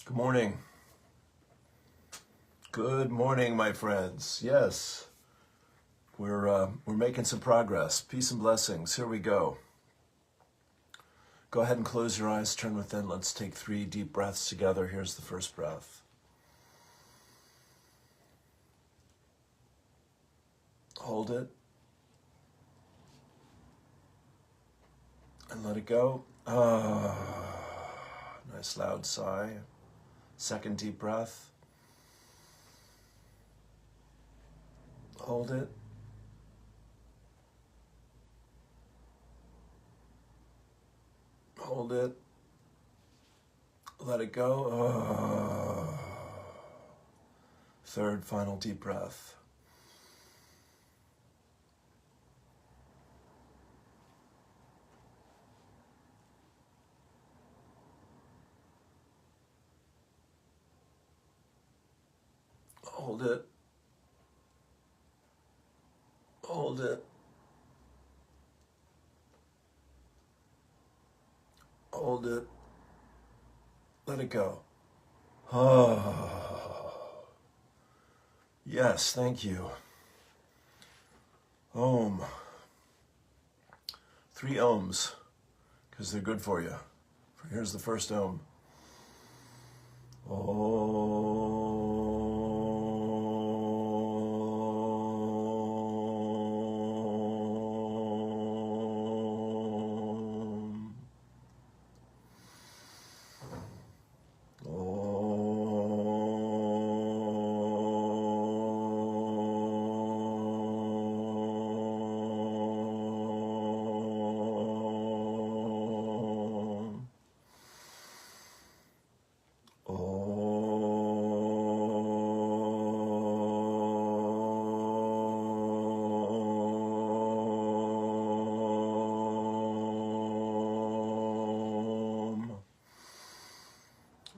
Good morning. Good morning, my friends. Yes, we're making some progress. Peace and blessings. Here we go. Go ahead and close your eyes, turn within. Let's take 3 deep breaths together. Here's the first breath. Hold it. And let it go. Nice loud sigh. Second deep breath. Hold it. Hold it. Let it go. Third, final deep breath. Hold it. Hold it. Hold it. Let it go. Yes, thank you. Om. 3 ohms, because they're good for you. Here's the first ohm.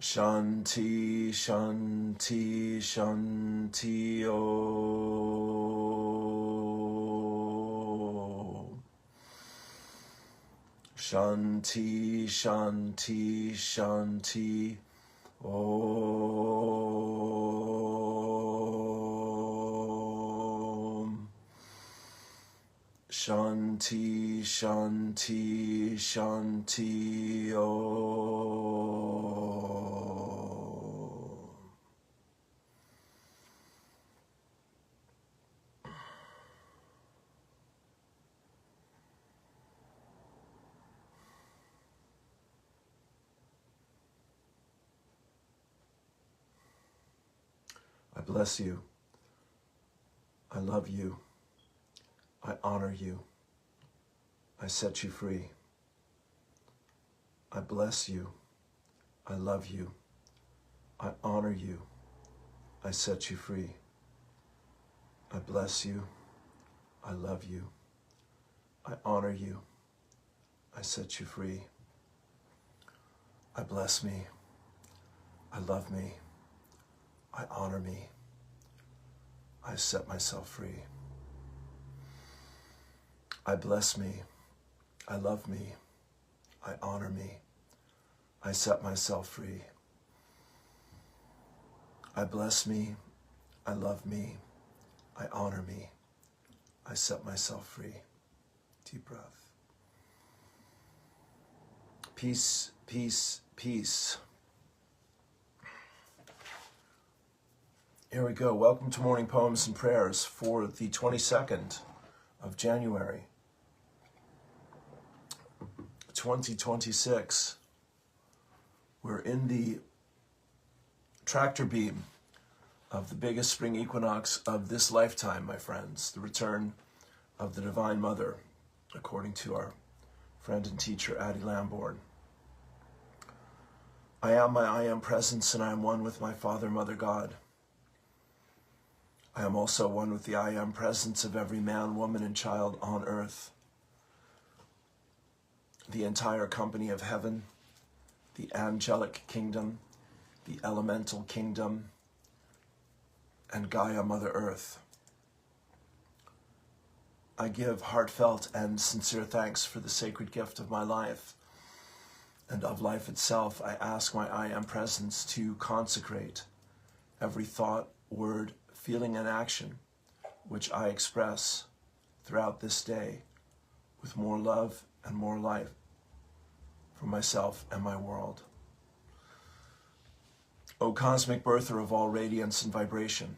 Shanti, Shanti, Shanti, Om. Shanti, Shanti, Shanti, Om. Shanti, Shanti, Shanti, Om. I bless you. I love you. I honor you. I set you free. I bless you. I love you. I honor you. I set you free. I bless you. I love you. I honor you. I set you free. I bless me. I love me. I honor me. I set myself free. I bless me. I love me. I honor me. I set myself free. I bless me. I love me. I honor me. I set myself free. Deep breath. Peace, peace, peace. Here we go. Welcome to Morning Poems and Prayers for the 22nd of January, 2026. We're in the tractor beam of the biggest spring equinox of this lifetime, my friends, the return of the Divine Mother, according to our friend and teacher, Addie Lamborn. I am my I am presence, and I am one with my Father, Mother, God. I am also one with the I am presence of every man, woman, and child on earth. The entire company of heaven, the angelic kingdom, the elemental kingdom, and Gaia, Mother Earth. I give heartfelt and sincere thanks for the sacred gift of my life and of life itself, I ask my I Am presence to consecrate every thought, word, feeling, and action which I express throughout this day with more love and more life for myself and my world. O cosmic birther of all radiance and vibration,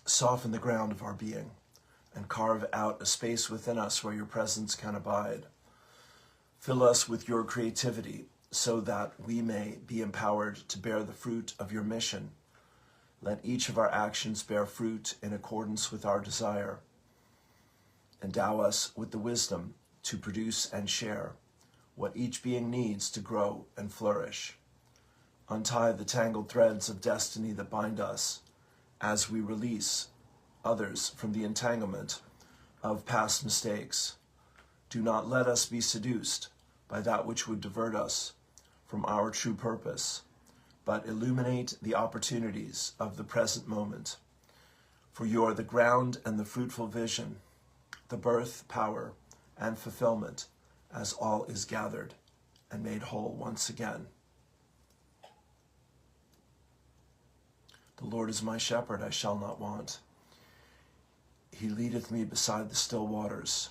soften the ground of our being and carve out a space within us where your presence can abide. Fill us with your creativity so that we may be empowered to bear the fruit of your mission. Let each of our actions bear fruit in accordance with our desire. Endow us with the wisdom to produce and share what each being needs to grow and flourish. Untie the tangled threads of destiny that bind us as we release others from the entanglement of past mistakes. Do not let us be seduced by that which would divert us from our true purpose, but illuminate the opportunities of the present moment. For you are the ground and the fruitful vision, the birth, power, and fulfillment, as all is gathered and made whole once again. The Lord is my shepherd, I shall not want. He leadeth me beside the still waters.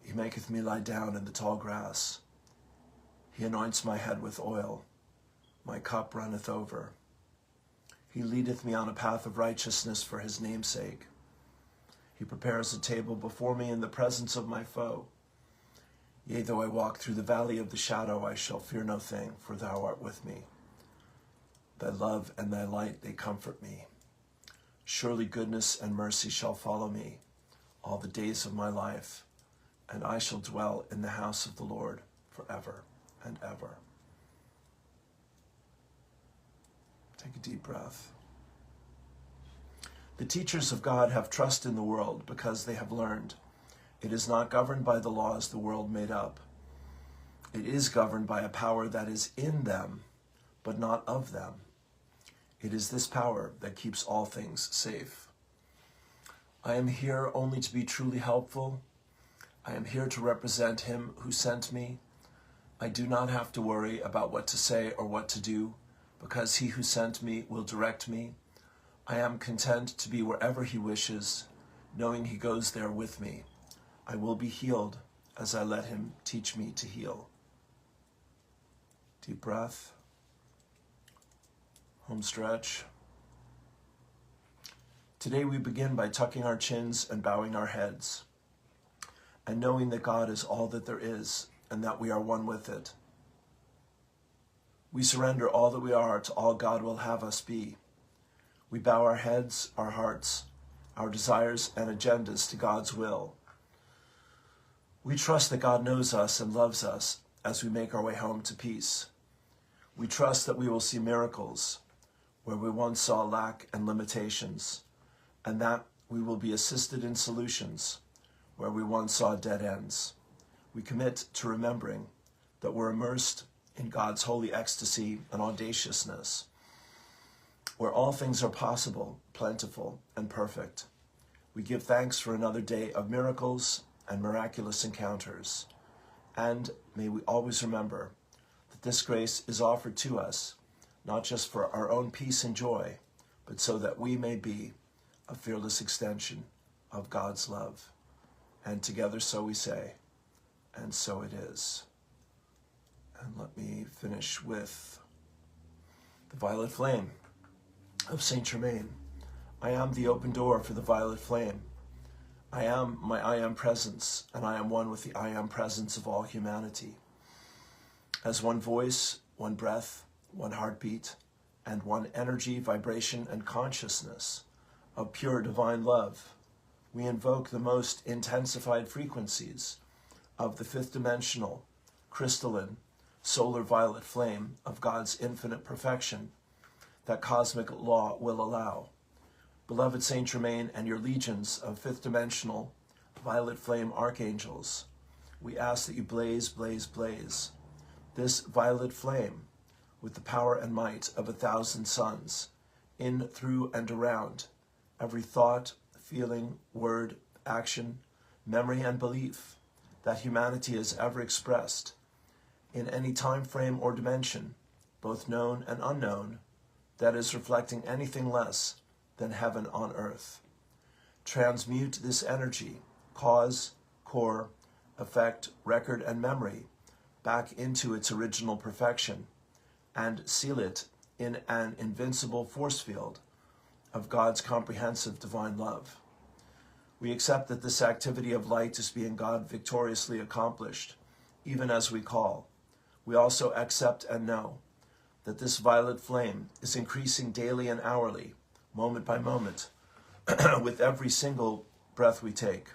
He maketh me lie down in the tall grass. He anoints my head with oil. My cup runneth over. He leadeth me on a path of righteousness for his name's sake. He prepares a table before me in the presence of my foe. Yea, though I walk through the valley of the shadow, I shall fear no thing, for thou art with me. Thy love and thy light, they comfort me. Surely goodness and mercy shall follow me all the days of my life, and I shall dwell in the house of the Lord forever and ever. Take a deep breath. The teachers of God have trust in the world because they have learned it is not governed by the laws the world made up. It is governed by a power that is in them, but not of them. It is this power that keeps all things safe. I am here only to be truly helpful. I am here to represent him who sent me. I do not have to worry about what to say or what to do, because he who sent me will direct me. I am content to be wherever he wishes, knowing he goes there with me. I will be healed as I let him teach me to heal. Deep breath. Home stretch. Today we begin by tucking our chins and bowing our heads, and knowing that God is all that there is, and that we are one with it. We surrender all that we are to all God will have us be. We bow our heads, our hearts, our desires and agendas to God's will. We trust that God knows us and loves us as we make our way home to peace. We trust that we will see miracles where we once saw lack and limitations, and that we will be assisted in solutions where we once saw dead ends. We commit to remembering that we're immersed in God's holy ecstasy and audaciousness, where all things are possible, plentiful, and perfect. We give thanks for another day of miracles and miraculous encounters. And may we always remember that this grace is offered to us, not just for our own peace and joy, but so that we may be a fearless extension of God's love. And together so we say, and so it is. And let me finish with the violet flame of Saint Germain. I am the open door for the violet flame. I am my I am presence, and I am one with the I am presence of all humanity. As one voice, one breath, one heartbeat, and one energy, vibration, and consciousness of pure divine love, we invoke the most intensified frequencies of the fifth dimensional, crystalline, solar violet flame of God's infinite perfection that cosmic law will allow. Beloved Saint Germain and your legions of fifth dimensional violet flame archangels, we ask that you blaze, blaze, blaze this violet flame with the power and might of 1,000 suns in, through, and around every thought, feeling, word, action, memory, and belief that humanity has ever expressed in any time frame or dimension, both known and unknown, that is reflecting anything less than heaven on earth. Transmute this energy, cause, core, effect, record, and memory back into its original perfection, and seal it in an invincible force field of God's comprehensive divine love. We accept that this activity of light is being God victoriously accomplished, even as we call. We also accept and know that this violet flame is increasing daily and hourly, moment by moment, with every single breath we take,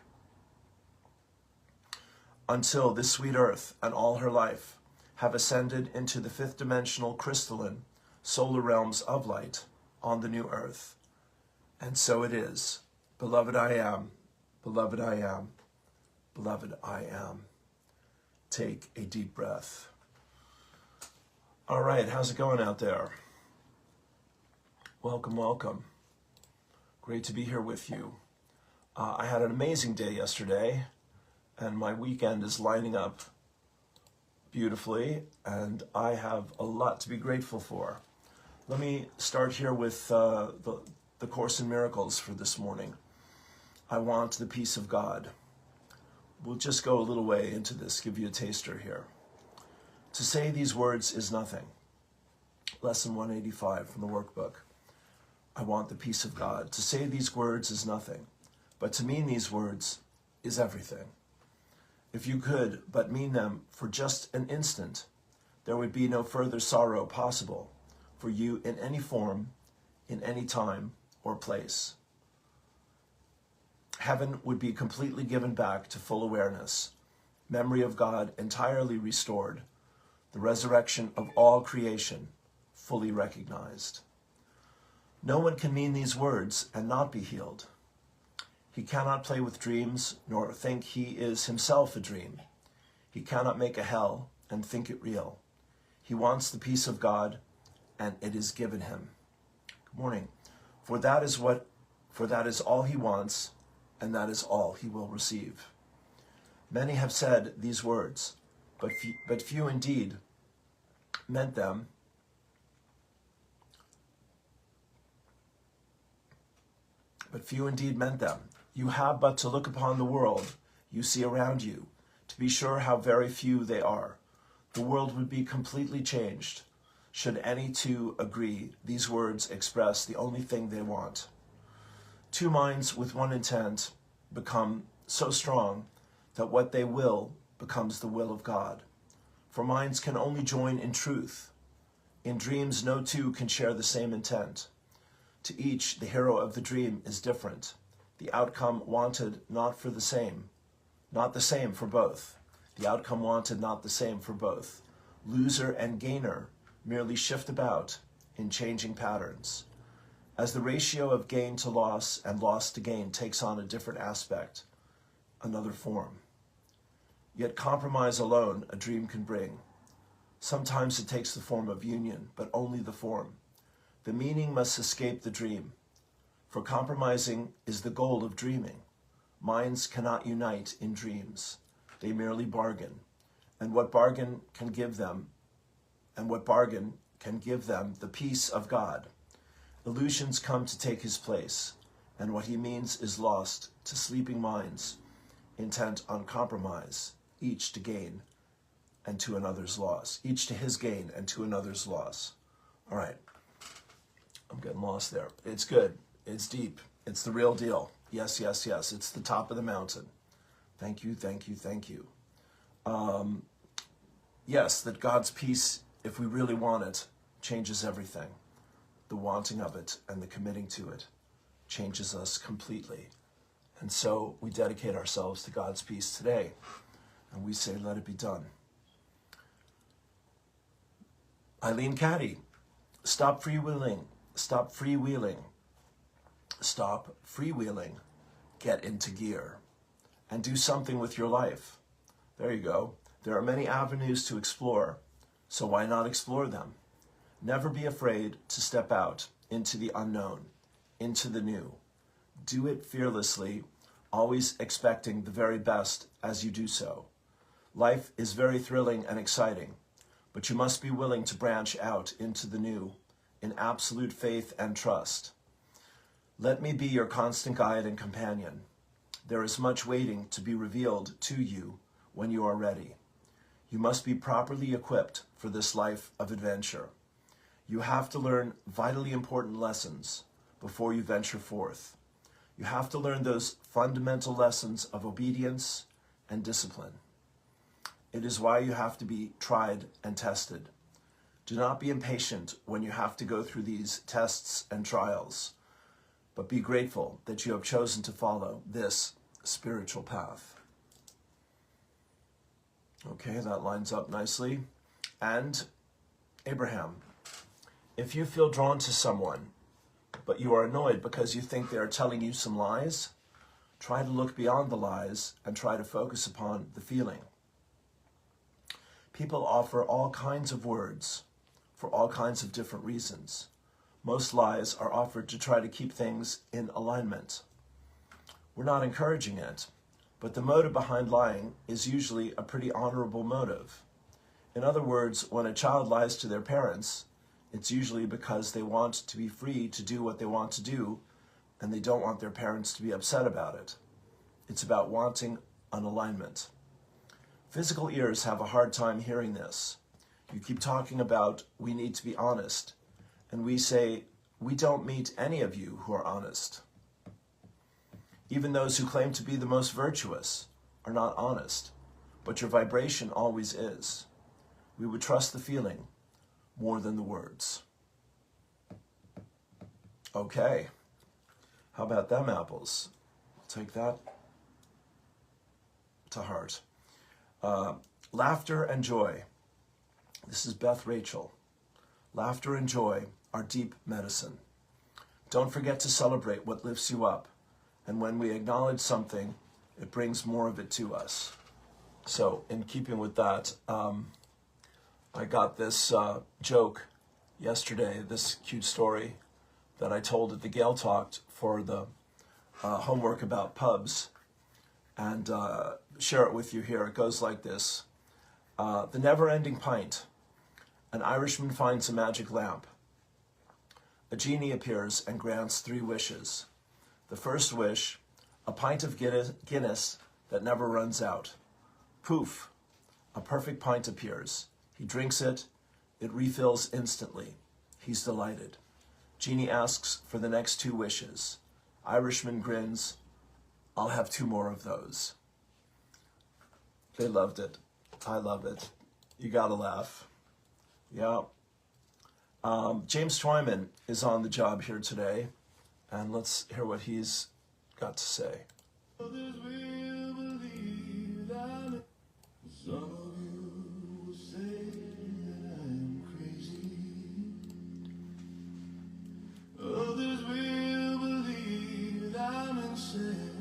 until this sweet earth and all her life have ascended into the fifth dimensional crystalline solar realms of light on the new earth. And so it is. Beloved, I am. Beloved, I am. Beloved, I am. Take a deep breath. All right, how's it going out there? Welcome, welcome. Great to be here with you. I had an amazing day yesterday, and my weekend is lining up beautifully, and I have a lot to be grateful for. Let me start here with the Course in Miracles for this morning. I want the peace of God. We'll just go a little way into this, give you a taster here. To say these words is nothing. Lesson 185 from the workbook. I want the peace of God. To say these words is nothing, but to mean these words is everything. If you could but mean them for just an instant, there would be no further sorrow possible for you in any form, in any time or place. Heaven would be completely given back to full awareness, memory of God entirely restored, the resurrection of all creation fully recognized. No one can mean these words and not be healed. He cannot play with dreams nor think he is himself a dream. He cannot make a hell and think it real. He wants the peace of God, and it is given him. Good morning. For that is all he wants, and that is all he will receive. Many have said these words, but few indeed meant them. But few indeed meant them. You have but to look upon the world you see around you to be sure how very few they are. The world would be completely changed should any two agree these words express the only thing they want. Two minds with one intent become so strong that what they will becomes the will of God. For minds can only join in truth. In dreams, no two can share the same intent. To each, the hero of the dream is different. The outcome wanted not the same for both. The outcome wanted not the same for both. Loser and gainer merely shift about in changing patterns. As the ratio of gain to loss and loss to gain takes on a different aspect, another form. Yet compromise alone a dream can bring. Sometimes it takes the form of union, but only the form. The meaning must escape the dream, for compromising is the goal of dreaming. Minds cannot unite in dreams. They merely bargain, and what bargain can give them the peace of God. Illusions come to take his place, and what he means is lost to sleeping minds, intent on compromise, each to gain and to another's loss. Each to his gain and to another's loss. All right. I'm getting lost there. It's good. It's deep. It's the real deal. Yes, yes, yes. It's the top of the mountain. Thank you, thank you, thank you. Yes, that God's peace, if we really want it, changes everything. The wanting of it and the committing to it changes us completely. And so we dedicate ourselves to God's peace today. And we say, let it be done. Eileen Caddy, stop freewheeling. Stop freewheeling. Stop freewheeling. Get into gear. And do something with your life. There you go. There are many avenues to explore, so why not explore them? Never be afraid to step out into the unknown, into the new. Do it fearlessly, always expecting the very best as you do so. Life is very thrilling and exciting, but you must be willing to branch out into the new in absolute faith and trust. Let me be your constant guide and companion. There is much waiting to be revealed to you when you are ready. You must be properly equipped for this life of adventure. You have to learn vitally important lessons before you venture forth. You have to learn those fundamental lessons of obedience and discipline. It is why you have to be tried and tested. Do not be impatient when you have to go through these tests and trials, but be grateful that you have chosen to follow this spiritual path. Okay, that lines up nicely. And Abraham, if you feel drawn to someone, but you are annoyed because you think they are telling you some lies, try to look beyond the lies and try to focus upon the feeling. People offer all kinds of words for all kinds of different reasons. Most lies are offered to try to keep things in alignment. We're not encouraging it, but the motive behind lying is usually a pretty honorable motive. In other words, when a child lies to their parents, it's usually because they want to be free to do what they want to do, and they don't want their parents to be upset about it. It's about wanting an alignment. Physical ears have a hard time hearing this. You keep talking about, we need to be honest, and we say, we don't meet any of you who are honest. Even those who claim to be the most virtuous are not honest, but your vibration always is. We would trust the feeling more than the words. Okay, how about them apples? Take that to heart. Laughter and joy. This is Beth Rachel. Laughter and joy are deep medicine. Don't forget to celebrate what lifts you up. And when we acknowledge something, it brings more of it to us. So in keeping with that, I got this joke yesterday, this cute story that I told at the Gale Talked for the homework about pubs, and share it with you here. It goes like this. The never-ending pint. An Irishman finds a magic lamp. A genie appears and grants 3 wishes. The first wish, a pint of Guinness that never runs out. Poof, a perfect pint appears. He drinks it, it refills instantly. He's delighted. Genie asks for the next 2 wishes. Irishman grins, I'll have 2 more of those. They loved it. I love it. You gotta laugh. Yeah. James Twyman is on the job here today, and let's hear what he's got to say. Others will believe that some of you will say that I'm crazy. Others will believe that I'm insane.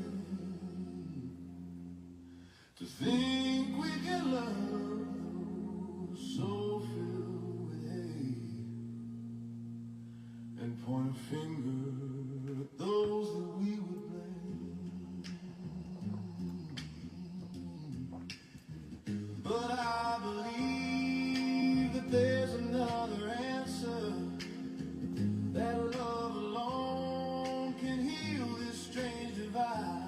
To think we can love so filled with hate and point a finger at those that we would blame. But I believe that there's another answer, that love alone can heal this strange divide.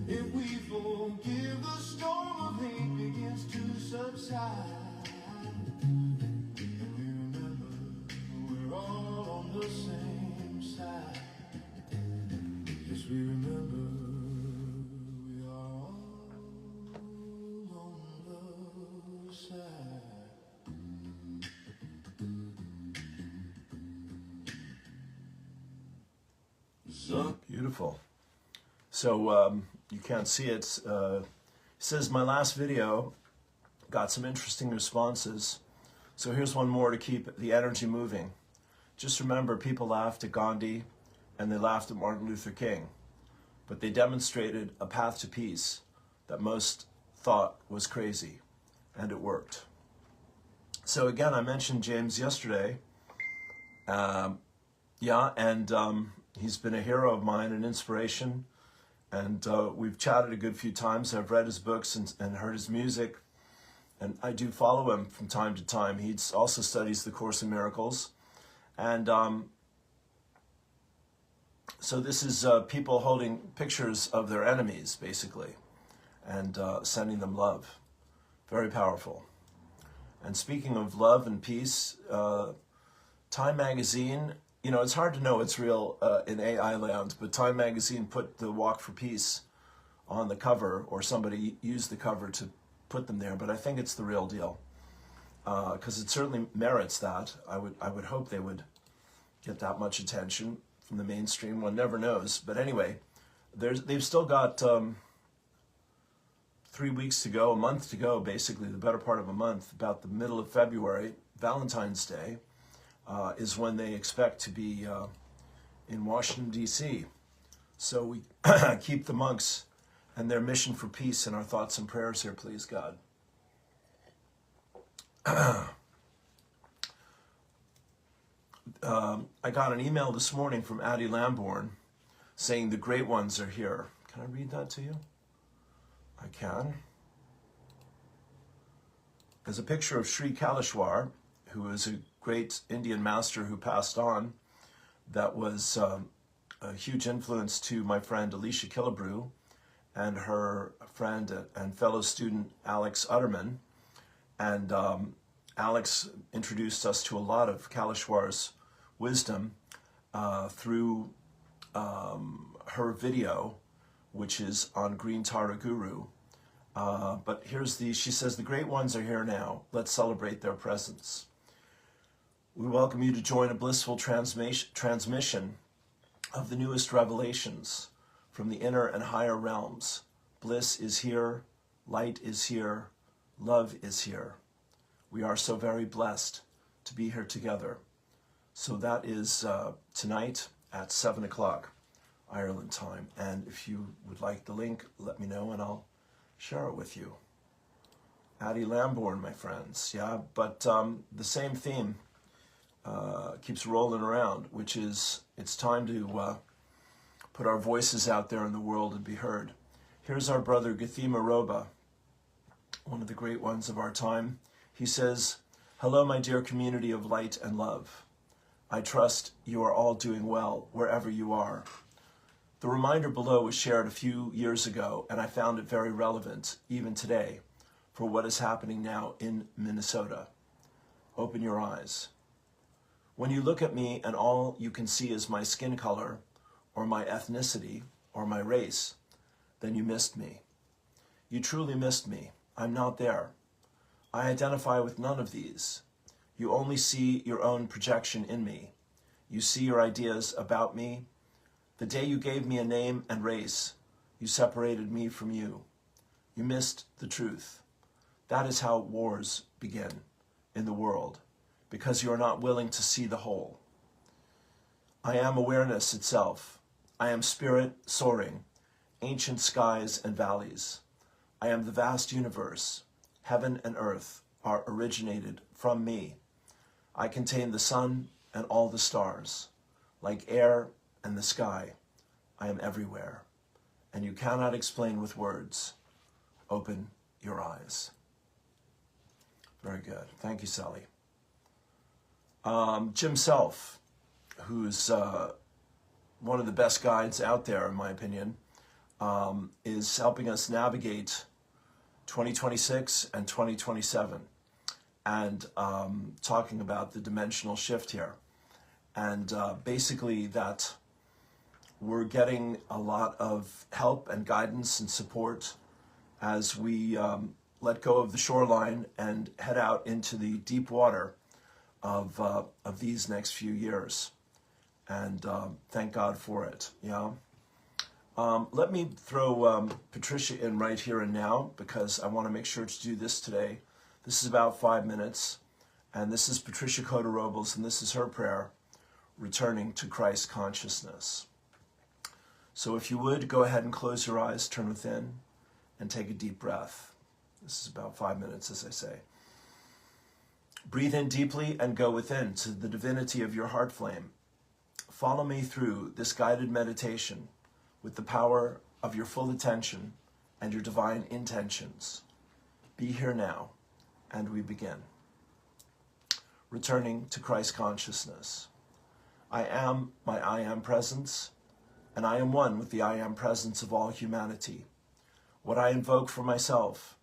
If we forgive, the storm of hate begins to subside. And we remember we're all on the same side. Yes, we remember we are all on the side. Beautiful. So you can't see it. It says my last video got some interesting responses. So here's one more to keep the energy moving. Just remember, people laughed at Gandhi and they laughed at Martin Luther King, but they demonstrated a path to peace that most thought was crazy, and it worked. So again, I mentioned James yesterday. He's been a hero of mine, an inspiration, and we've chatted a good few times. I've read his books and heard his music, And I do follow him from time to time. He also studies the Course in Miracles. And so this is people holding pictures of their enemies, basically, and sending them love. Very powerful. And speaking of love and peace, Time Magazine, you know, it's hard to know it's real in AI land, but Time Magazine put the Walk for Peace on the cover, or somebody used the cover to put them there, but I think it's the real deal, because it certainly merits that. I would hope they would get that much attention from the mainstream. One never knows. But anyway, they've still got 3 weeks to go, a month to go, basically, the better part of a month. About the middle of February, Valentine's Day, is when they expect to be in Washington, D.C. So we keep the monks and their mission for peace in our thoughts and prayers here, please, God. I got an email this morning from Addie Lamborn saying the great ones are here. Can I read that to you? I can. There's a picture of Sri Kaleshwar, who is a great Indian master who passed on, that was a huge influence to my friend Alicia Killebrew and her friend and fellow student Alex Utterman. And Alex introduced us to a lot of Kaleshwar's wisdom through her video, which is on Green Tara Guru. But here's she says, the great ones are here now. Let's celebrate their presence. We welcome you to join a blissful transmission of the newest revelations from the inner and higher realms. Bliss is here, light is here, love is here. We are so very blessed to be here together. So that is tonight at 7 o'clock Ireland time. And if you would like the link, let me know and I'll share it with you. Addie Lamborn, my friends. Yeah, but the same theme keeps rolling around, which is it's time to put our voices out there in the world and be heard. Here's our brother Gathima Roba, one of the great ones of our time. He says, hello, my dear community of light and love. I trust you are all doing well wherever you are. The reminder below was shared a few years ago, and I found it very relevant, even today, for what is happening now in Minnesota. Open your eyes. When you look at me and all you can see is my skin color, or my ethnicity, or my race, then you missed me. You truly missed me. I'm not there. I identify with none of these. You only see your own projection in me. You see your ideas about me. The day you gave me a name and race, you separated me from you. You missed the truth. That is how wars begin in the world, because you are not willing to see the whole. I am awareness itself. I am spirit soaring, ancient skies and valleys. I am the vast universe. Heaven and earth are originated from me. I contain the sun and all the stars. Like air and the sky, I am everywhere. And you cannot explain with words. Open your eyes. Very good. Thank you, Sally. Jim Self, who's one of the best guides out there, in my opinion, is helping us navigate 2026 and 2027 and talking about the dimensional shift here. And basically that we're getting a lot of help and guidance and support as we let go of the shoreline and head out into the deep water of these next few years. And thank God for it. Yeah. Let me throw Patricia in right here and now, because I want to make sure to do this today. This is about 5 minutes, and this is Patricia Cota Robles, and this is her prayer, returning to Christ consciousness. So if you would, go ahead and close your eyes, turn within, and take a deep breath. This is about 5 minutes, as I say. Breathe in deeply and go within to the divinity of your heart flame. Follow me through this guided meditation with the power of your full attention and your divine intentions. Be here now and we begin. Returning to Christ consciousness. I am my I am presence, and I am one with the I am presence of all humanity. What I invoke for myself,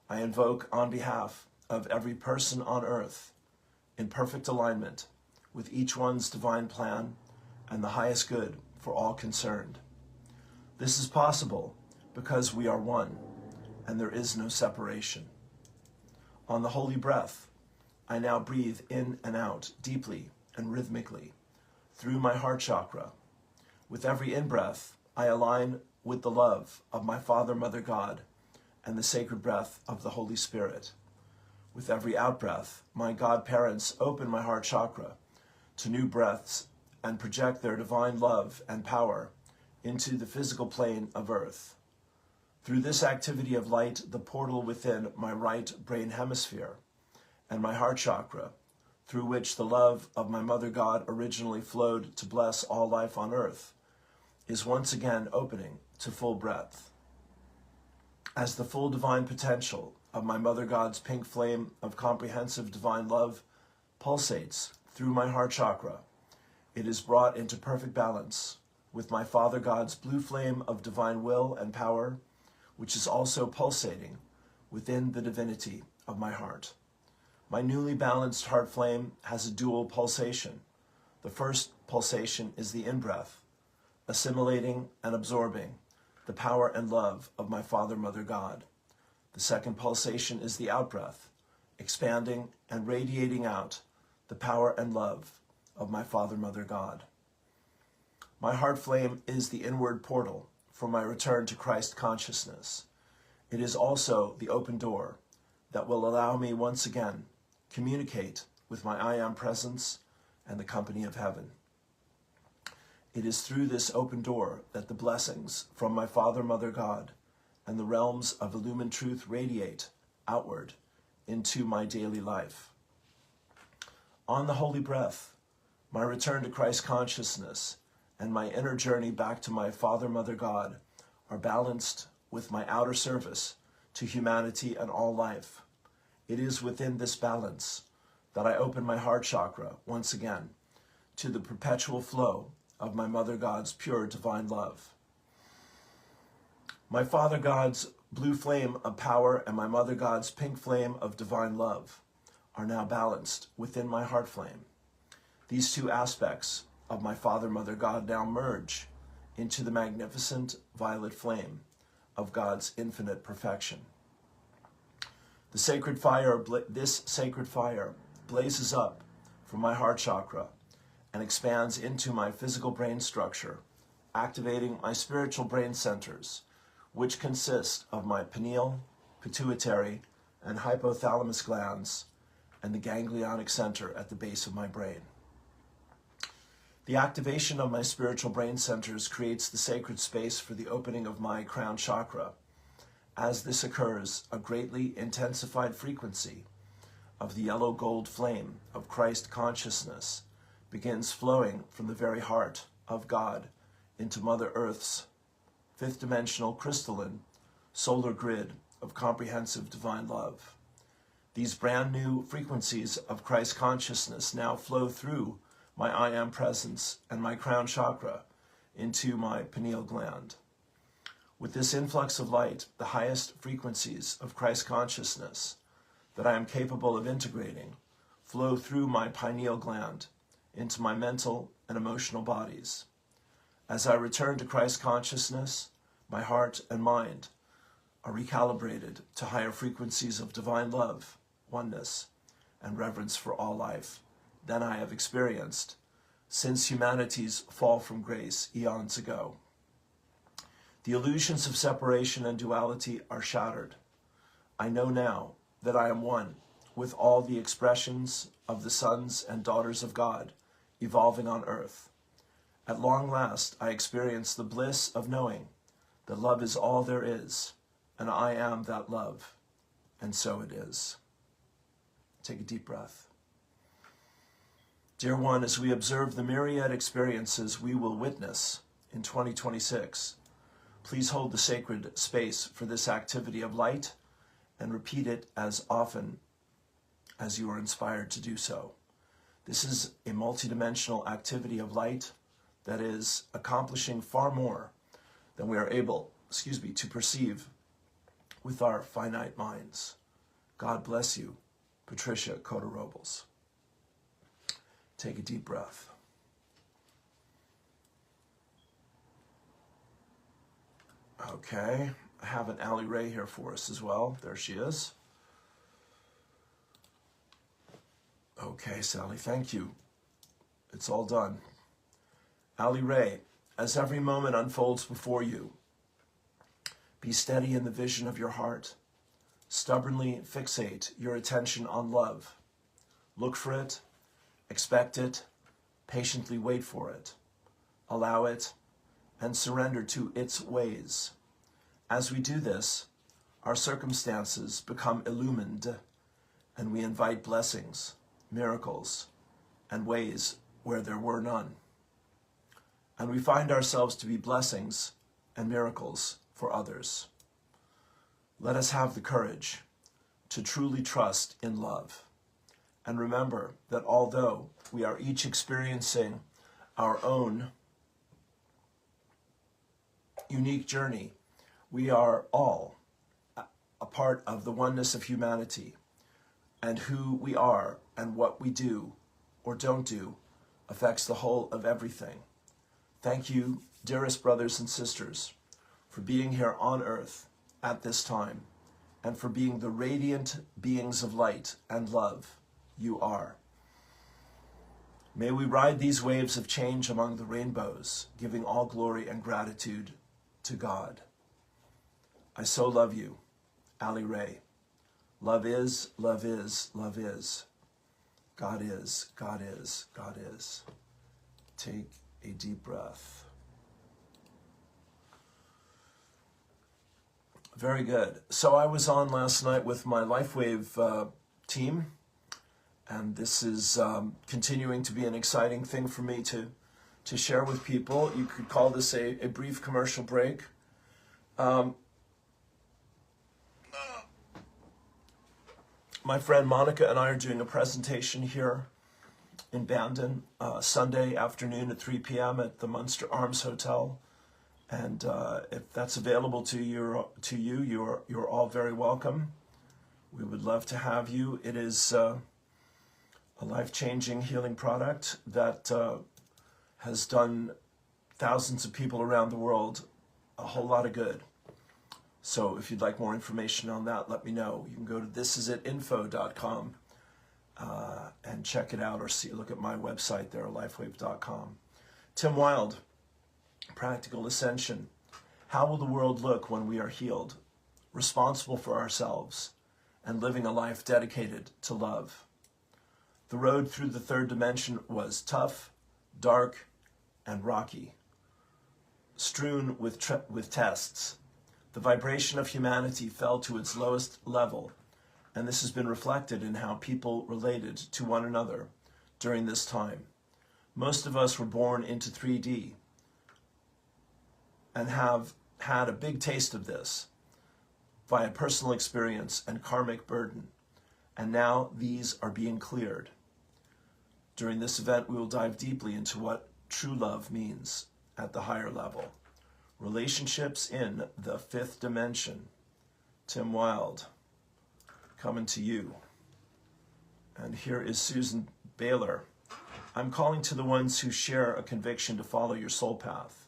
I invoke on behalf of every person on earth, in perfect alignment with each one's divine plan and the highest good for all concerned. This is possible because we are one, and there is no separation. On the holy breath, I now breathe in and out deeply and rhythmically through my heart chakra. With every in-breath, I align with the love of my Father, Mother, God, and the sacred breath of the Holy Spirit. With every out-breath, my God parents open my heart chakra to new breaths and project their divine love and power into the physical plane of earth. Through this activity of light, the portal within my right brain hemisphere and my heart chakra, through which the love of my Mother God originally flowed to bless all life on earth, is once again opening to full breadth. As the full divine potential of my Mother God's pink flame of comprehensive divine love pulsates through my heart chakra, it is brought into perfect balance with my Father God's blue flame of divine will and power, which is also pulsating within the divinity of my heart. My newly balanced heart flame has a dual pulsation. The first pulsation is the in-breath, assimilating and absorbing the power and love of my Father, Mother, God. The second pulsation is the out-breath, expanding and radiating out the power and love of my Father, Mother, God. My heart flame is the inward portal for my return to Christ consciousness. It is also the open door that will allow me once again communicate with my I am presence and the company of heaven. It is through this open door that the blessings from my Father, Mother, God, and the realms of illumined truth radiate outward into my daily life. On the holy breath, my return to Christ consciousness and my inner journey back to my Father, Mother, God are balanced with my outer service to humanity and all life. It is within this balance that I open my heart chakra once again to the perpetual flow of my Mother God's pure divine love. My Father God's blue flame of power and my Mother God's pink flame of divine love are now balanced within my heart flame. These two aspects of my Father, Mother, God now merge into the magnificent violet flame of God's infinite perfection. This sacred fire blazes up from my heart chakra and expands into my physical brain structure, activating my spiritual brain centers, which consist of my pineal, pituitary, and hypothalamus glands, and the ganglionic center at the base of my brain. The activation of my spiritual brain centers creates the sacred space for the opening of my crown chakra. As this occurs, a greatly intensified frequency of the yellow gold flame of Christ consciousness begins flowing from the very heart of God into Mother Earth's fifth dimensional crystalline solar grid of comprehensive divine love. These brand new frequencies of Christ consciousness now flow through my I am presence and my crown chakra into my pineal gland. With this influx of light, the highest frequencies of Christ consciousness that I am capable of integrating flow through my pineal gland into my mental and emotional bodies. As I return to Christ consciousness, my heart and mind are recalibrated to higher frequencies of divine love, oneness, and reverence for all life than I have experienced since humanity's fall from grace eons ago. The illusions of separation and duality are shattered. I know now that I am one with all the expressions of the sons and daughters of God evolving on earth. At long last, I experience the bliss of knowing that love is all there is, and I am that love, and so it is. Take a deep breath. Dear one, as we observe the myriad experiences we will witness in 2026, please hold the sacred space for this activity of light and repeat it as often as you are inspired to do so. This is a multidimensional activity of light that is accomplishing far more than we are able, to perceive with our finite minds. God bless you, Patricia Cota-Robles. Take a deep breath. Okay, I have an Allie Ray here for us as well. There she is. Okay, Sally, thank you. It's all done. Allie Ray, as every moment unfolds before you, be steady in the vision of your heart. Stubbornly fixate your attention on love. Look for it, expect it, patiently wait for it, allow it, and surrender to its ways. As we do this, our circumstances become illumined, and we invite blessings, miracles, and ways where there were none. And we find ourselves to be blessings and miracles for others. Let us have the courage to truly trust in love. And remember that although we are each experiencing our own unique journey, we are all a part of the oneness of humanity, and who we are and what we do or don't do affects the whole of everything. Thank you, dearest brothers and sisters, for being here on earth at this time, and for being the radiant beings of light and love you are. May we ride these waves of change among the rainbows, giving all glory and gratitude to God. I so love you, Allie Ray. Love is, love is, love is. God is, God is, God is. Take a deep breath. Very good. So I was on last night with my LifeWave team, and this is continuing to be an exciting thing for me to share with people. You could call this a brief commercial break. My friend Monica and I are doing a presentation here in Bandon Sunday afternoon at 3 p.m. at the Munster Arms Hotel. And if that's available to you, you're all very welcome. We would love to have you. It is a life-changing healing product that has done thousands of people around the world a whole lot of good. So if you'd like more information on that, let me know. You can go to thisitinfo.com and check it out, or look at my website there, lifewave.com. Tim Wilde, Practical Ascension. How will the world look when we are healed, responsible for ourselves, and living a life dedicated to love? The road through the third dimension was tough, dark, and rocky, strewn with tests. The vibration of humanity fell to its lowest level, and this has been reflected in how people related to one another during this time. Most of us were born into 3D and have had a big taste of this via personal experience and karmic burden, and now these are being cleared. During this event, we will dive deeply into what true love means at the higher level. Relationships in the fifth dimension. Tim Wilde, coming to you. And here is Susan Baylor. I'm calling to the ones who share a conviction to follow your soul path.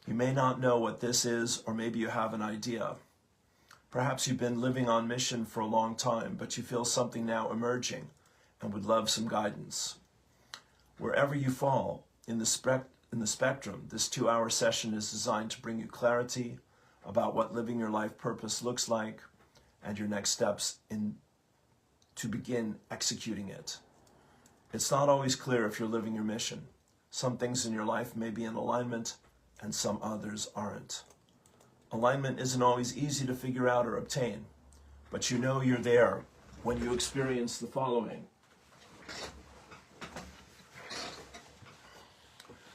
You may not know what this is, or maybe you have an idea. Perhaps you've been living on mission for a long time, but you feel something now emerging and would love some guidance. Wherever you fall in the spectrum, this 2-hour session is designed to bring you clarity about what living your life purpose looks like and your next steps to begin executing it. It's not always clear if you're living your mission. Some things in your life may be in alignment and some others aren't. Alignment isn't always easy to figure out or obtain, but you know you're there when you experience the following.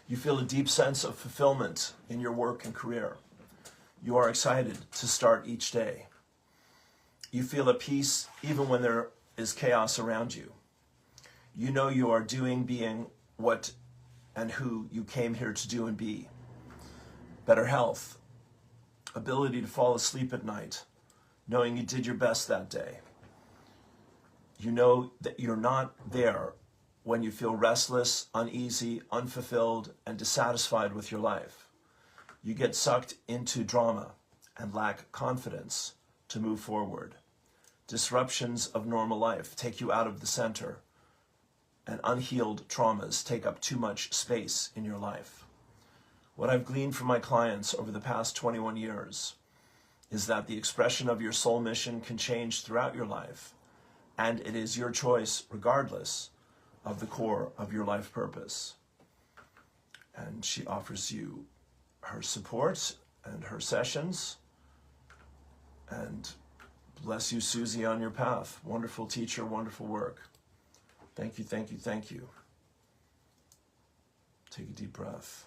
You feel a deep sense of fulfillment in your work and career. You are excited to start each day. You feel at peace even when there is chaos around you. You know you are doing, being what and who you came here to do and be. Better health, ability to fall asleep at night, knowing you did your best that day. You know that you're not there when you feel restless, uneasy, unfulfilled, and dissatisfied with your life. You get sucked into drama and lack confidence to move forward. Disruptions of normal life take you out of the center, and unhealed traumas take up too much space in your life. What I've gleaned from my clients over the past 21 years is that the expression of your soul mission can change throughout your life, and it is your choice regardless of the core of your life purpose. And she offers you her support and her sessions. And bless you, Susie, on your path. Wonderful teacher, wonderful work. Thank you, thank you, thank you. Take a deep breath.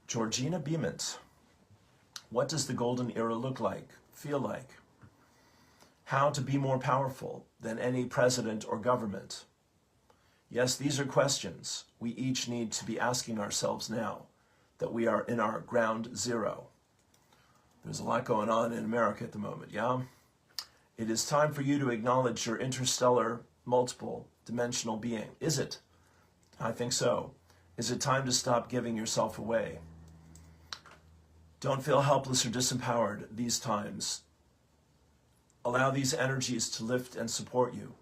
Georgina Beement, what does the golden era look like, feel like? How to be more powerful than any president or government? Yes, these are questions we each need to be asking ourselves now that we are in our ground zero. There's a lot going on in America at the moment, yeah? It is time for you to acknowledge your interstellar, multiple dimensional being. Is it? I think so. Is it time to stop giving yourself away? Don't feel helpless or disempowered these times. Allow these energies to lift and support you.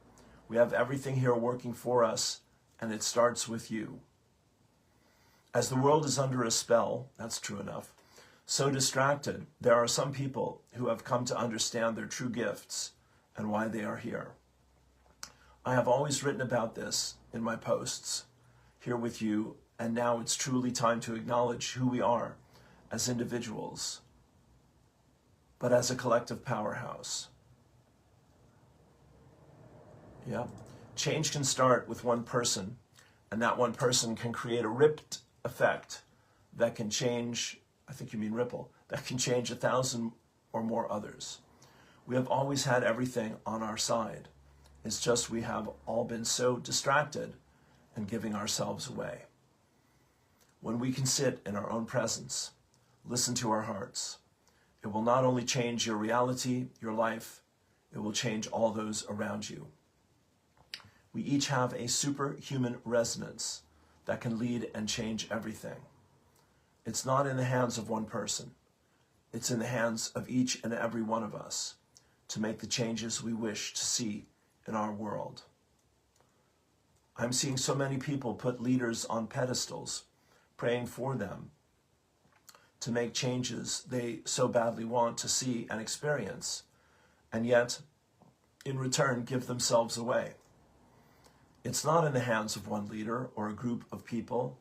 We have everything here working for us, and it starts with you. As the world is under a spell, that's true enough, so distracted, there are some people who have come to understand their true gifts and why they are here. I have always written about this in my posts here with you, and now it's truly time to acknowledge who we are as individuals, but as a collective powerhouse. Yeah. Change can start with one person, and that one person can create a ripped effect that can change, I think you mean ripple, that can change 1,000 or more others. We have always had everything on our side. It's just we have all been so distracted and giving ourselves away. When we can sit in our own presence, listen to our hearts, it will not only change your reality, your life, it will change all those around you. We each have a superhuman resonance that can lead and change everything. It's not in the hands of one person. It's in the hands of each and every one of us to make the changes we wish to see in our world. I'm seeing so many people put leaders on pedestals, praying for them to make changes they so badly want to see and experience, and yet, in return, give themselves away. It's not in the hands of one leader or a group of people.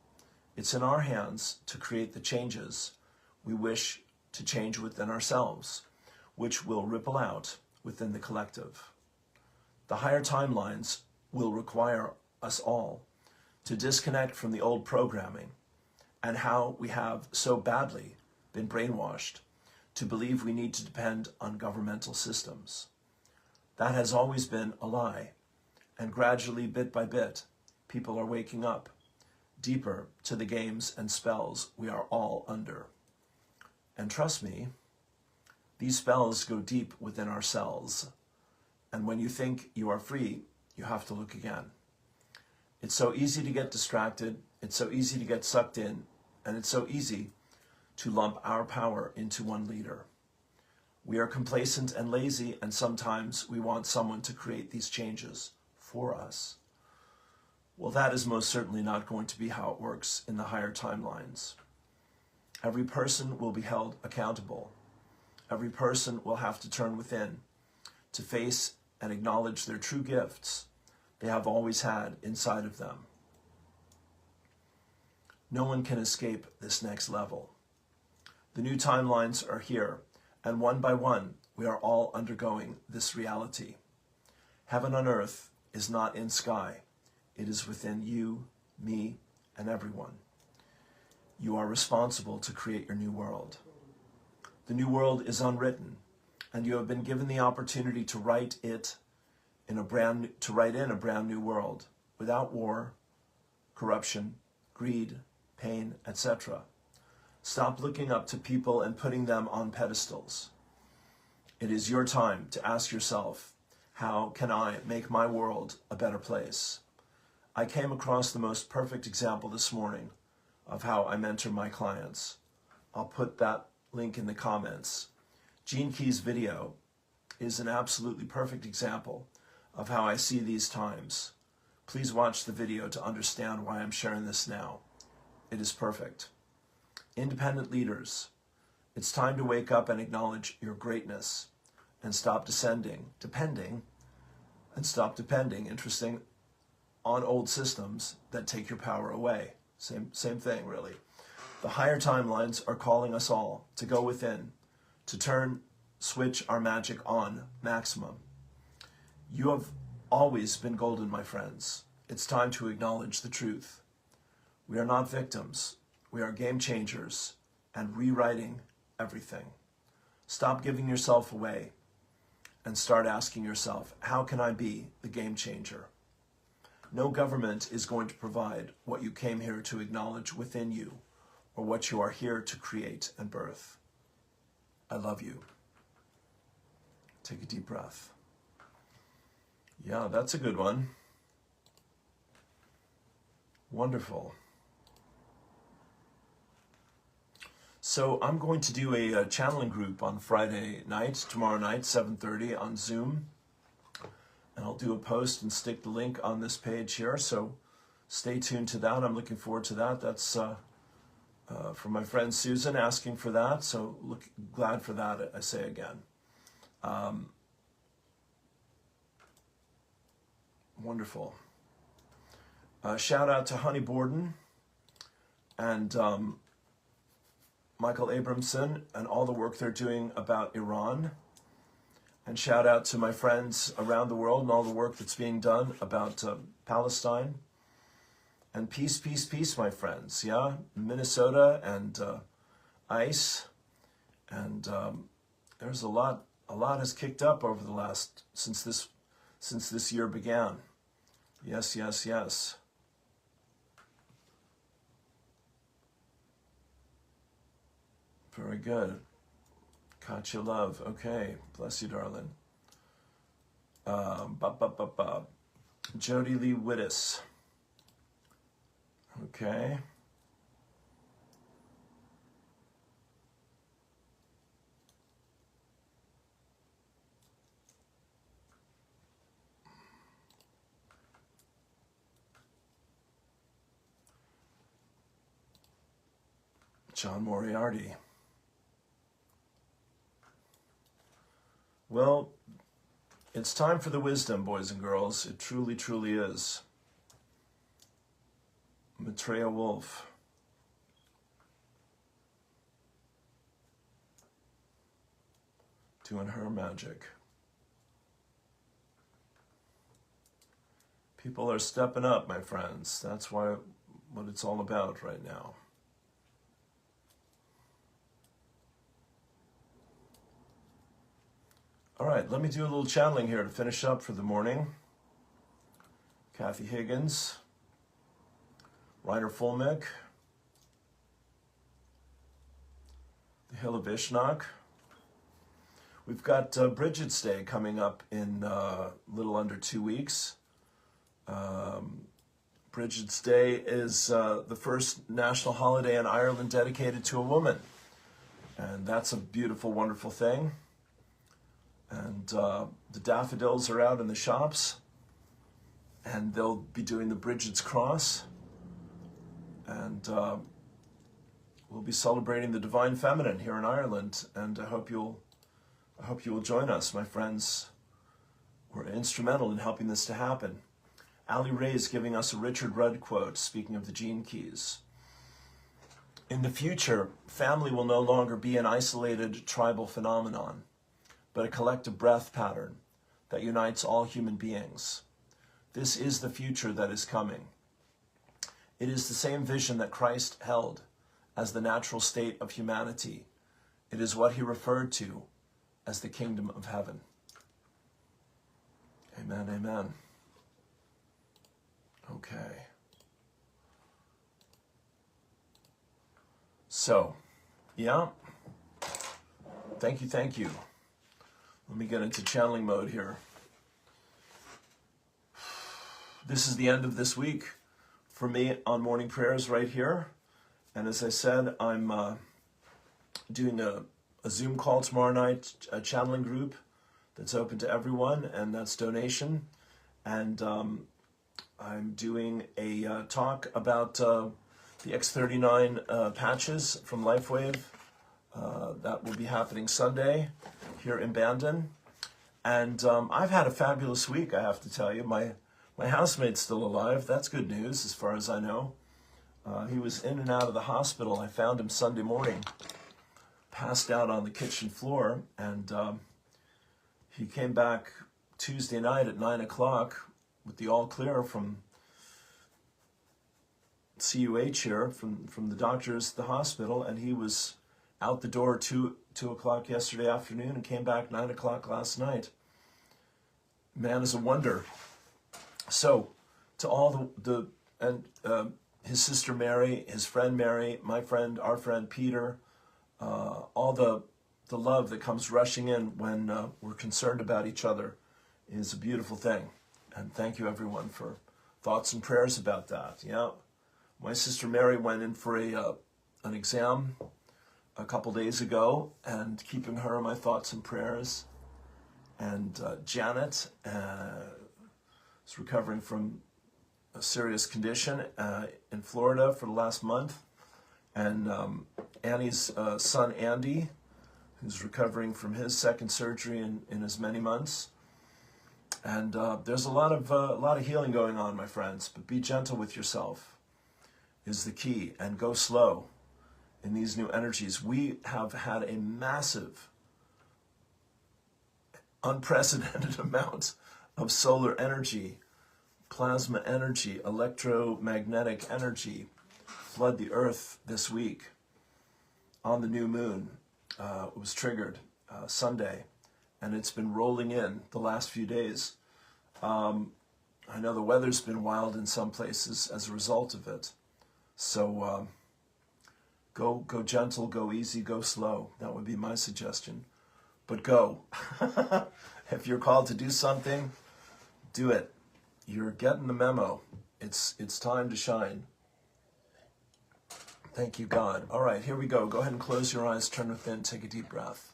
It's in our hands to create the changes we wish to change within ourselves, which will ripple out within the collective. The higher timelines will require us all to disconnect from the old programming and how we have so badly been brainwashed to believe we need to depend on governmental systems. That has always been a lie, and gradually, bit by bit, people are waking up deeper to the games and spells we are all under. And trust me, these spells go deep within ourselves. And when you think you are free, you have to look again. It's so easy to get distracted, it's so easy to get sucked in, and it's so easy to lump our power into one leader. We are complacent and lazy, and sometimes we want someone to create these changes for us. Well, that is most certainly not going to be how it works in the higher timelines. Every person will be held accountable. Every person will have to turn within to face and acknowledge their true gifts they have always had inside of them. No one can escape this next level. The new timelines are here, and one by one, we are all undergoing this reality. Heaven on earth is not in sky. It is within you, me, and everyone. You are responsible to create your new world. The new world is unwritten, and you have been given the opportunity to write in a brand new world without war, corruption, greed, pain, etc. Stop looking up to people and putting them on pedestals. It is your time to ask yourself, how can I make my world a better place? I came across the most perfect example this morning of how I mentor my clients. I'll put that link in the comments. Gene Key's video is an absolutely perfect example of how I see these times. Please watch the video to understand why I'm sharing this now. It is perfect. Independent leaders, it's time to wake up and acknowledge your greatness and stop depending, interesting, on old systems that take your power away. Same thing, really. The higher timelines are calling us all to go within, to switch our magic on maximum. You have always been golden, my friends. It's time to acknowledge the truth. We are not victims. We are game changers and rewriting everything. Stop giving yourself away and start asking yourself, how can I be the game changer? No government is going to provide what you came here to acknowledge within you or what you are here to create and birth. I love you. Take a deep breath. Yeah, that's a good one. Wonderful. So I'm going to do a channeling group on Friday night, tomorrow night, 7:30 on Zoom. And I'll do a post and stick the link on this page here. So stay tuned to that. I'm looking forward to that. That's from my friend Susan asking for that. So glad for that, I say again. Wonderful. Shout out to Honey Borden and Michael Abramson and all the work they're doing about Iran. And shout out to my friends around the world and all the work that's being done about Palestine. And peace, peace, peace, my friends. Yeah, Minnesota and ICE. And there's a lot has kicked up over the last, since this year began. Yes, yes, yes. Very good. Katya Love. Okay. Bless you, darling. Jody Lee Wittes. Okay. John Moriarty. Well, it's time for the wisdom, boys and girls. It truly, truly is. Maitreya Wolf. Doing her magic. People are stepping up, my friends. That's what it's all about right now. All right, let me do a little channeling here to finish up for the morning. Kathy Higgins, Reiner Fulmick, the Hill of Ishnok. We've got Bridget's Day coming up in a little under 2 weeks. Bridget's Day is the first national holiday in Ireland dedicated to a woman. And that's a beautiful, wonderful thing. And the daffodils are out in the shops, and they'll be doing the Bridget's Cross, and we'll be celebrating the Divine Feminine here in Ireland. And I hope you will join us. My friends were instrumental in helping this to happen. Ali Ray is giving us a Richard Rudd quote, speaking of the Gene Keys. In the future, family will no longer be an isolated tribal phenomenon, but a collective breath pattern that unites all human beings. This is the future that is coming. It is the same vision that Christ held as the natural state of humanity. It is what he referred to as the kingdom of heaven. Amen, amen. Okay. So, yeah. Thank you, thank you. Let me get into channeling mode here. This is the end of this week for me on morning prayers right here. And as I said, I'm doing a Zoom call tomorrow night, a channeling group that's open to everyone, and that's donation. And I'm doing a talk about the X39 patches from LifeWave. That will be happening Sunday here in Bandon. And I've had a fabulous week, I have to tell you. My housemate's still alive. That's good news as far as I know. He was in and out of the hospital. I found him Sunday morning, passed out on the kitchen floor, and he came back Tuesday night at 9 o'clock with the all clear from CUH here, from the doctors at the hospital, and he was out the door 2 o'clock yesterday afternoon and came back 9 o'clock last night. Man is a wonder. So, to all his sister Mary, his friend Mary, my friend, our friend Peter, all the love that comes rushing in when we're concerned about each other is a beautiful thing. And thank you everyone for thoughts and prayers about that. Yeah, my sister Mary went in for an exam a couple days ago, and keeping her in my thoughts and prayers. And Janet is recovering from a serious condition in Florida for the last month. And Annie's son Andy, who's recovering from his second surgery in as many months. And there's a lot of healing going on, my friends. But be gentle with yourself is the key, and go slow in these new energies. We have had a massive, unprecedented amount of solar energy, plasma energy, electromagnetic energy flood the earth this week on the new moon. It was triggered Sunday, and it's been rolling in the last few days. I know the weather's been wild in some places as a result of it. So go gentle, go easy, go slow. That would be my suggestion. But go. If you're called to do something, do it. You're getting the memo. It's time to shine. Thank you, God. All right, here we go. Go ahead and close your eyes, turn within, take a deep breath.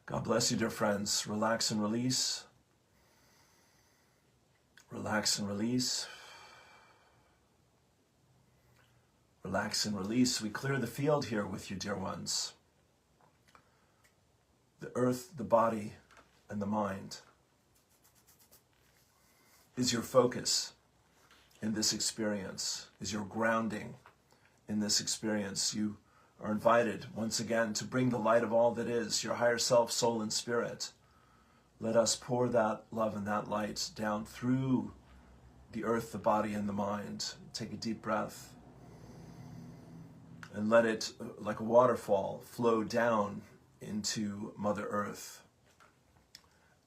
God bless you, dear friends. Relax and release. Relax and release. Relax and release. We clear the field here with you, dear ones. The earth, the body, and the mind is your focus in this experience, is your grounding in this experience. You are invited once again to bring the light of all that is, your higher self, soul, and spirit. Let us pour that love and that light down through the earth, the body, and the mind. Take a deep breath and let it, like a waterfall, flow down into Mother Earth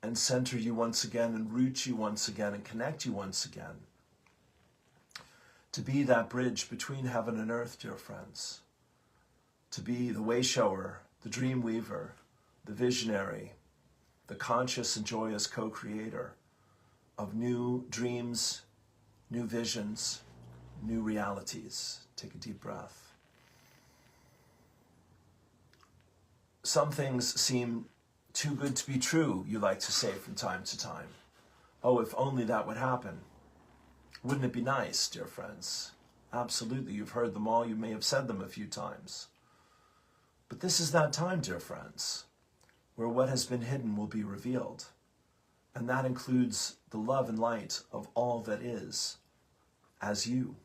and center you once again and root you once again and connect you once again to be that bridge between heaven and earth, dear friends, to be the way shower, the dream weaver, the visionary, the conscious and joyous co-creator of new dreams, new visions, new realities. Take a deep breath. Some things seem too good to be true, you like to say from time to time. Oh, if only that would happen. Wouldn't it be nice, dear friends? Absolutely, you've heard them all, you may have said them a few times. But this is that time, dear friends, where what has been hidden will be revealed. And that includes the love and light of all that is, as you.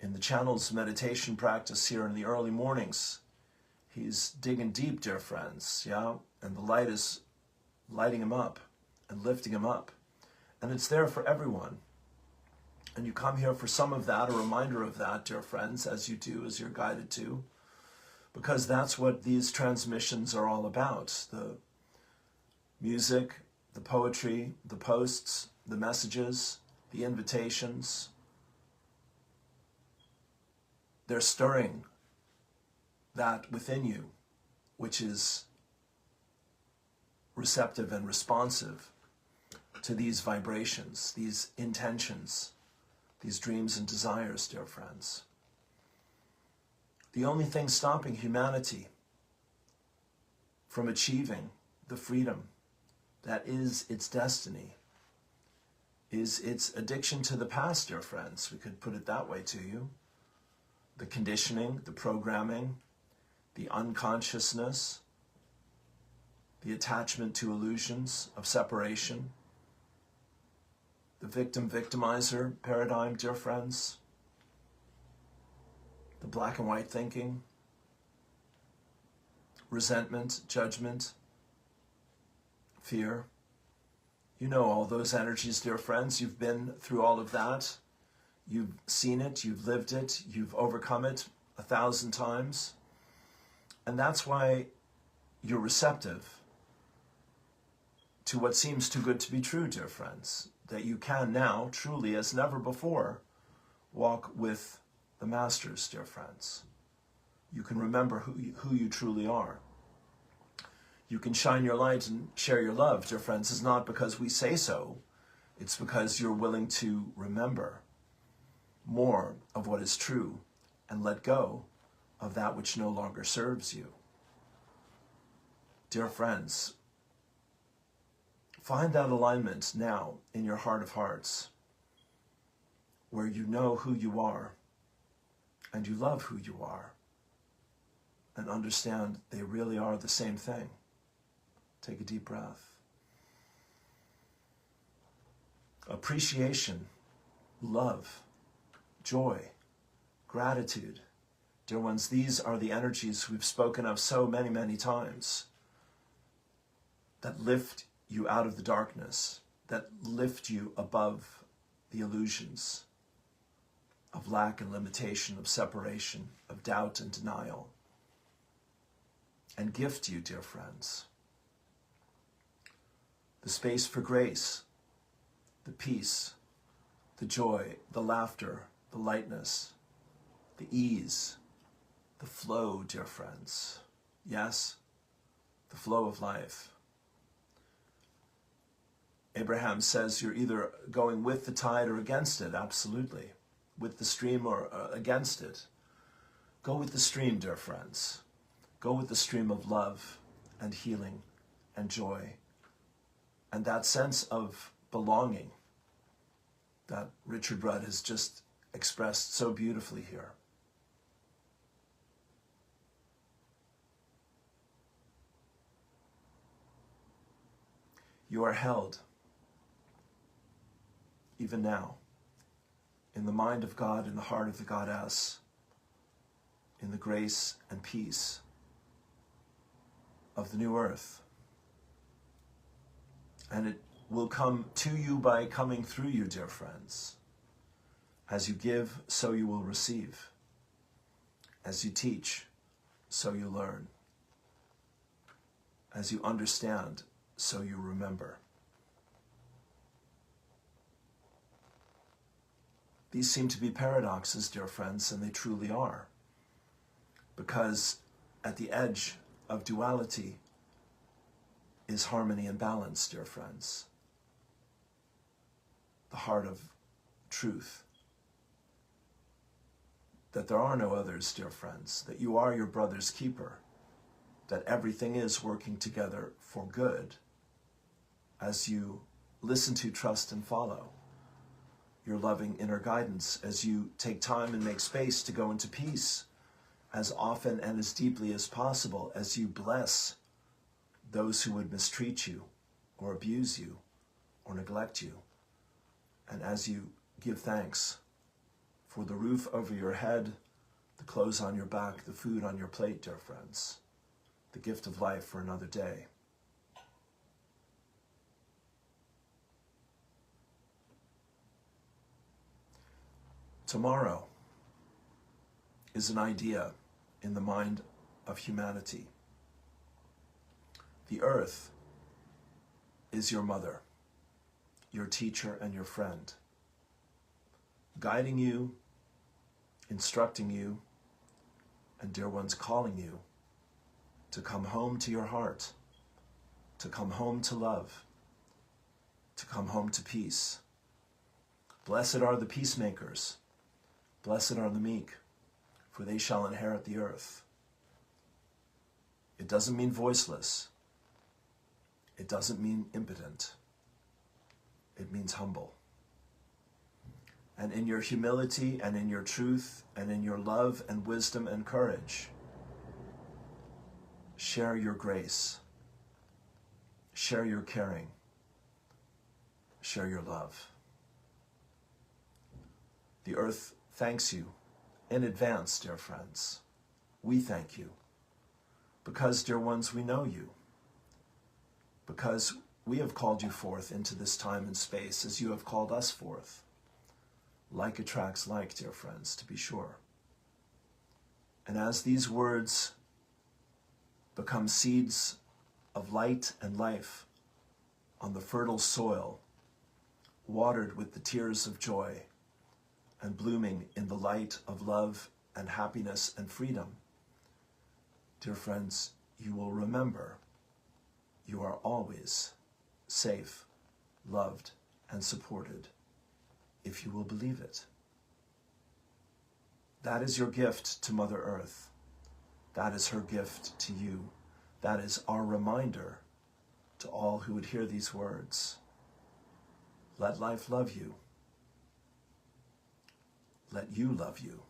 In the channel's meditation practice here in the early mornings, he's digging deep, dear friends, yeah? And the light is lighting him up and lifting him up. And it's there for everyone. And you come here for some of that, a reminder of that, dear friends, as you do, as you're guided to, because that's what these transmissions are all about. The music, the poetry, the posts, the messages, the invitations. They're stirring that within you, which is receptive and responsive to these vibrations, these intentions, these dreams and desires, dear friends. The only thing stopping humanity from achieving the freedom that is its destiny is its addiction to the past, dear friends. We could put it that way to you. The conditioning, the programming, the unconsciousness, the attachment to illusions of separation, the victim-victimizer paradigm, dear friends, the black and white thinking, resentment, judgment, fear. You know all those energies, dear friends. You've been through all of that. You've seen it, you've lived it, you've overcome it 1,000 times. And that's why you're receptive to what seems too good to be true, dear friends. That you can now, truly, as never before, walk with the masters, dear friends. You can remember who you truly are. You can shine your light and share your love, dear friends. It's not because we say so. It's because you're willing to remember more of what is true and let go of that which no longer serves you. Dear friends, find that alignment now in your heart of hearts, where you know who you are and you love who you are, and understand they really are the same thing. Take a deep breath. Appreciation, love, joy, gratitude. Dear ones, these are the energies we've spoken of so many, many times that lift you out of the darkness, that lift you above the illusions of lack and limitation, of separation, of doubt and denial, and gift you, dear friends, the space for grace, the peace, the joy, the laughter, the lightness, the ease, the flow, dear friends. Yes, the flow of life. Abraham says you're either going with the tide or against it. Absolutely. With the stream or against it. Go with the stream, dear friends. Go with the stream of love and healing and joy and that sense of belonging that Richard Rudd has just expressed so beautifully here. You are held, even now, in the mind of God, in the heart of the Goddess, in the grace and peace of the new earth. And it will come to you by coming through you, dear friends. As you give, so you will receive. As you teach, so you learn. As you understand, so you remember. These seem to be paradoxes, dear friends, and they truly are. Because at the edge of duality is harmony and balance, dear friends. The heart of truth. That there are no others, dear friends. That you are your brother's keeper. That everything is working together for good as you listen to, trust, and follow your loving inner guidance, as you take time and make space to go into peace as often and as deeply as possible, as you bless those who would mistreat you or abuse you or neglect you, and as you give thanks for the roof over your head, the clothes on your back, the food on your plate, dear friends, the gift of life for another day. Tomorrow is an idea in the mind of humanity. The earth is your mother, your teacher, and your friend, guiding you, instructing you, and dear ones, calling you to come home to your heart, to come home to love, to come home to peace. Blessed are the peacemakers, blessed are the meek, for they shall inherit the earth. It doesn't mean voiceless. It doesn't mean impotent. It means humble. And in your humility and in your truth and in your love and wisdom and courage, share your grace, share your caring, share your love. The earth thanks you in advance, dear friends. We thank you because, dear ones, we know you, because we have called you forth into this time and space as you have called us forth. Like attracts like, dear friends, to be sure. And as these words become seeds of light and life on the fertile soil, watered with the tears of joy, and blooming in the light of love and happiness and freedom, dear friends, you will remember you are always safe, loved, and supported if you will believe it. That is your gift to Mother Earth. That is her gift to you. That is our reminder to all who would hear these words. Let life love you. Let you love you.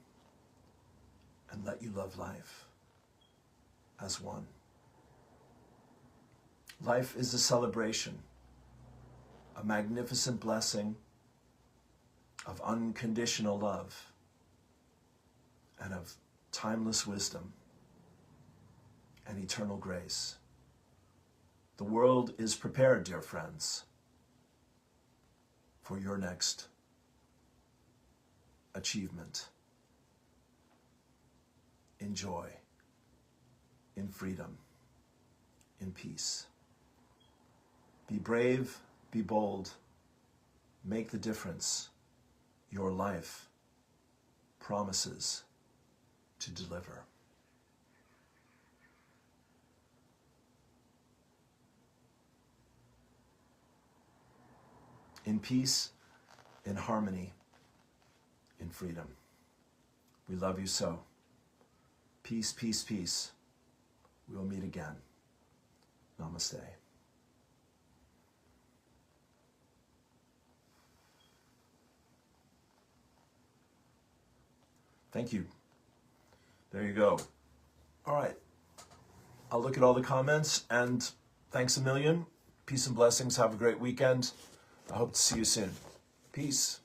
And let you love life as one. Life is a celebration, a magnificent blessing of unconditional love and of timeless wisdom and eternal grace. The world is prepared, dear friends, for your next achievement in joy, in freedom, in peace. Be brave, be bold, make the difference your life promises to deliver. In peace, in harmony, in freedom. We love you so. Peace, peace, peace. We will meet again. Namaste. Thank you. There you go. All right. I'll look at all the comments, and thanks a million. Peace and blessings. Have a great weekend. I hope to see you soon. Peace.